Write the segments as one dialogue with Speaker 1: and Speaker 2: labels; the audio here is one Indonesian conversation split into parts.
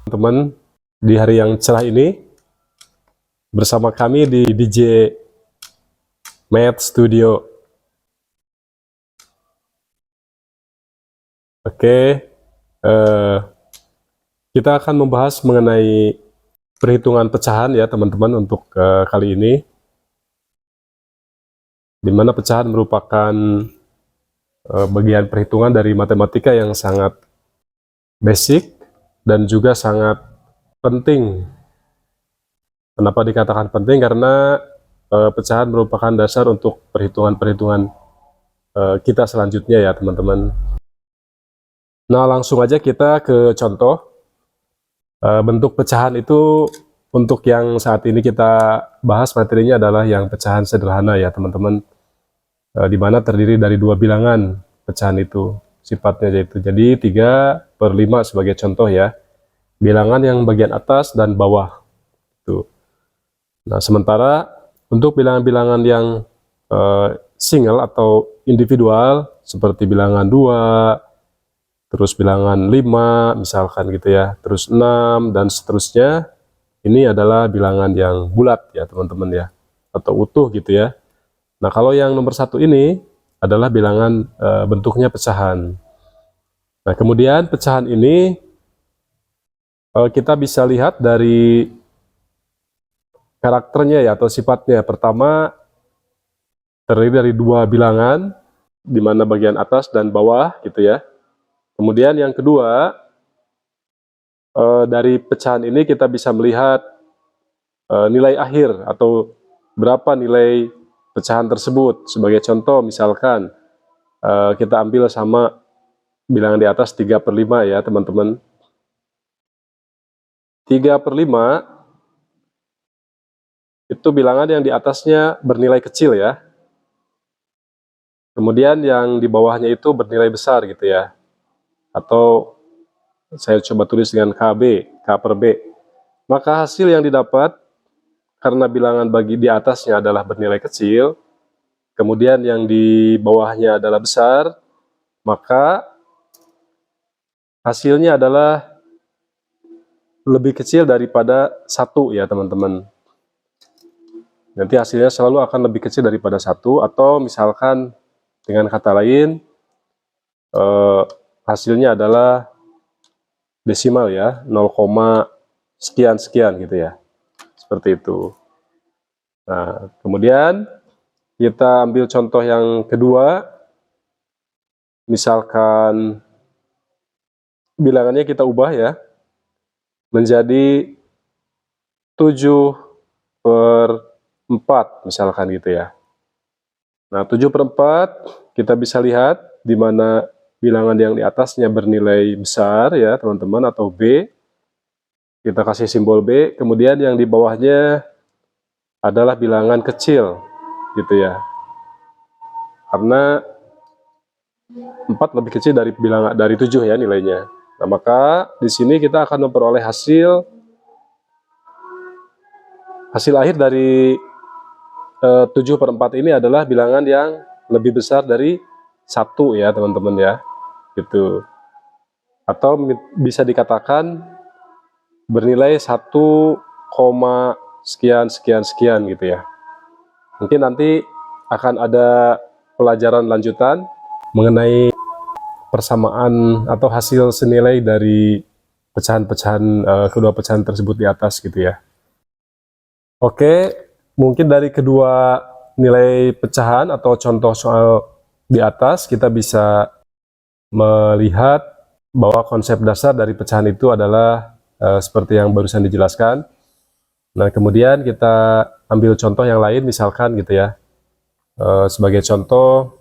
Speaker 1: Teman, di hari yang cerah ini bersama kami di DJ Math Studio. Oke, kita akan membahas mengenai perhitungan pecahan ya teman-teman untuk kali ini, di mana pecahan merupakan bagian perhitungan dari matematika yang sangat basic dan juga sangat penting. Kenapa dikatakan penting? Karena pecahan merupakan dasar untuk perhitungan-perhitungan kita selanjutnya ya teman-teman. Nah, langsung aja kita ke contoh. Bentuk pecahan itu untuk yang saat ini kita bahas materinya adalah yang pecahan sederhana ya teman-teman, di mana terdiri dari dua bilangan pecahan itu sifatnya, yaitu jadi 3/5 sebagai contoh ya, bilangan yang bagian atas dan bawah itu. Nah, sementara untuk bilangan-bilangan yang single atau individual seperti bilangan 2, terus bilangan 5 misalkan gitu ya, terus 6 dan seterusnya, ini adalah bilangan yang bulat ya teman-teman ya, atau utuh gitu ya. Nah, kalau yang nomor 1 ini adalah bilangan bentuknya pecahan. Nah, kemudian pecahan ini kita bisa lihat dari karakternya ya, atau sifatnya. Pertama, terdiri dari dua bilangan, di mana bagian atas dan bawah gitu ya. Kemudian yang kedua, dari pecahan ini kita bisa melihat nilai akhir atau berapa nilai pecahan tersebut. Sebagai contoh misalkan kita ambil sama bilangan di atas 3/5 ya teman-teman. 3/5 itu bilangan yang di atasnya bernilai kecil ya. Kemudian yang di bawahnya itu bernilai besar gitu ya. Atau saya coba tulis dengan K/B. Maka hasil yang didapat karena bilangan bagi di atasnya adalah bernilai kecil, kemudian yang di bawahnya adalah besar, maka hasilnya adalah lebih kecil daripada 1 ya teman-teman. Nanti hasilnya selalu akan lebih kecil daripada 1, atau misalkan dengan kata lain, hasilnya adalah desimal ya, 0, sekian gitu ya, seperti itu. Nah, kemudian kita ambil contoh yang kedua, misalkan bilangannya kita ubah ya menjadi 7/4 misalkan gitu ya. Nah, 7/4 kita bisa lihat di mana bilangan yang di atasnya bernilai besar ya teman-teman, atau B. Kita kasih simbol B, kemudian yang di bawahnya adalah bilangan kecil gitu ya. Karena 4 lebih kecil dari bilangan dari 7 ya nilainya. Nah, maka di sini kita akan memperoleh hasil akhir dari 7/4 ini adalah bilangan yang lebih besar dari 1 ya teman-teman ya, gitu. Atau bisa dikatakan bernilai 1, sekian gitu ya. Mungkin nanti akan ada pelajaran lanjutan mengenai persamaan atau hasil senilai dari pecahan-pecahan kedua pecahan tersebut di atas gitu ya. Oke, mungkin dari kedua nilai pecahan atau contoh soal di atas kita bisa melihat bahwa konsep dasar dari pecahan itu adalah seperti yang barusan dijelaskan. Nah, kemudian kita ambil contoh yang lain misalkan gitu ya. Sebagai contoh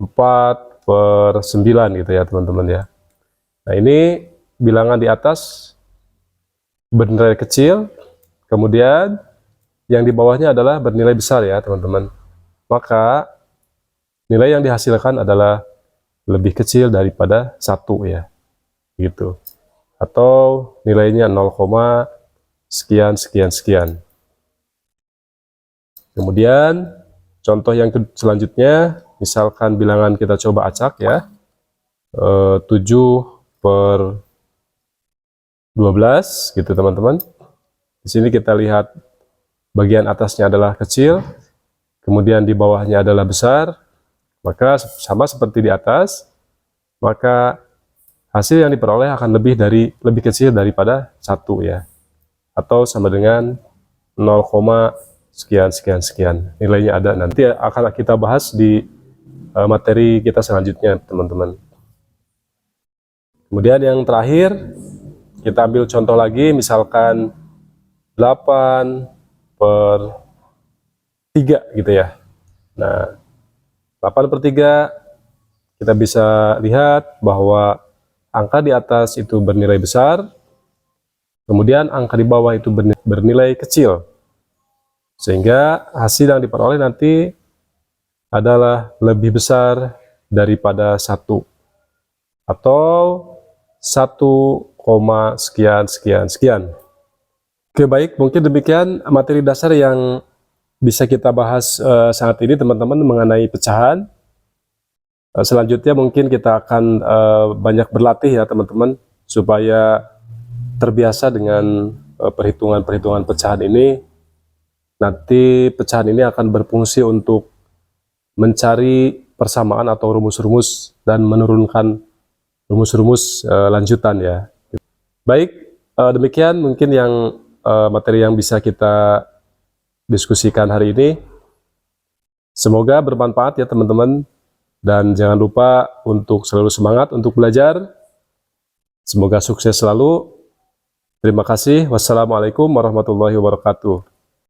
Speaker 1: 4/9 gitu ya teman-teman ya. Nah, ini bilangan di atas bernilai kecil, kemudian yang di bawahnya adalah bernilai besar ya teman-teman. Maka nilai yang dihasilkan adalah lebih kecil daripada 1 ya, gitu. Atau nilainya 0, sekian. Kemudian contoh yang selanjutnya, misalkan bilangan kita coba acak ya. 7/12 gitu teman-teman. Di sini kita lihat bagian atasnya adalah kecil, kemudian di bawahnya adalah besar, maka sama seperti di atas, maka hasil yang diperoleh akan lebih kecil daripada 1 ya, atau sama dengan 0, sekian sekian sekian. Nilainya ada, nanti akan kita bahas di materi kita selanjutnya teman-teman. Kemudian yang terakhir, kita ambil contoh lagi, misalkan 8/3 gitu ya. Nah, 8/3 kita bisa lihat bahwa angka di atas itu bernilai besar, kemudian angka di bawah itu bernilai kecil, sehingga hasil yang diperoleh nanti adalah lebih besar daripada 1, atau 1, sekian sekian sekian. Oke, baik, mungkin demikian materi dasar yang bisa kita bahas saat ini teman-teman mengenai pecahan. Selanjutnya mungkin kita akan banyak berlatih ya teman-teman, supaya terbiasa dengan perhitungan-perhitungan pecahan ini. Nanti pecahan ini akan berfungsi untuk mencari persamaan atau rumus-rumus dan menurunkan rumus-rumus lanjutan ya. Baik, demikian mungkin yang materi yang bisa kita diskusikan hari ini. Semoga bermanfaat ya teman-teman, dan jangan lupa untuk selalu semangat untuk belajar. Semoga sukses selalu. Terima kasih. Wassalamualaikum warahmatullahi wabarakatuh.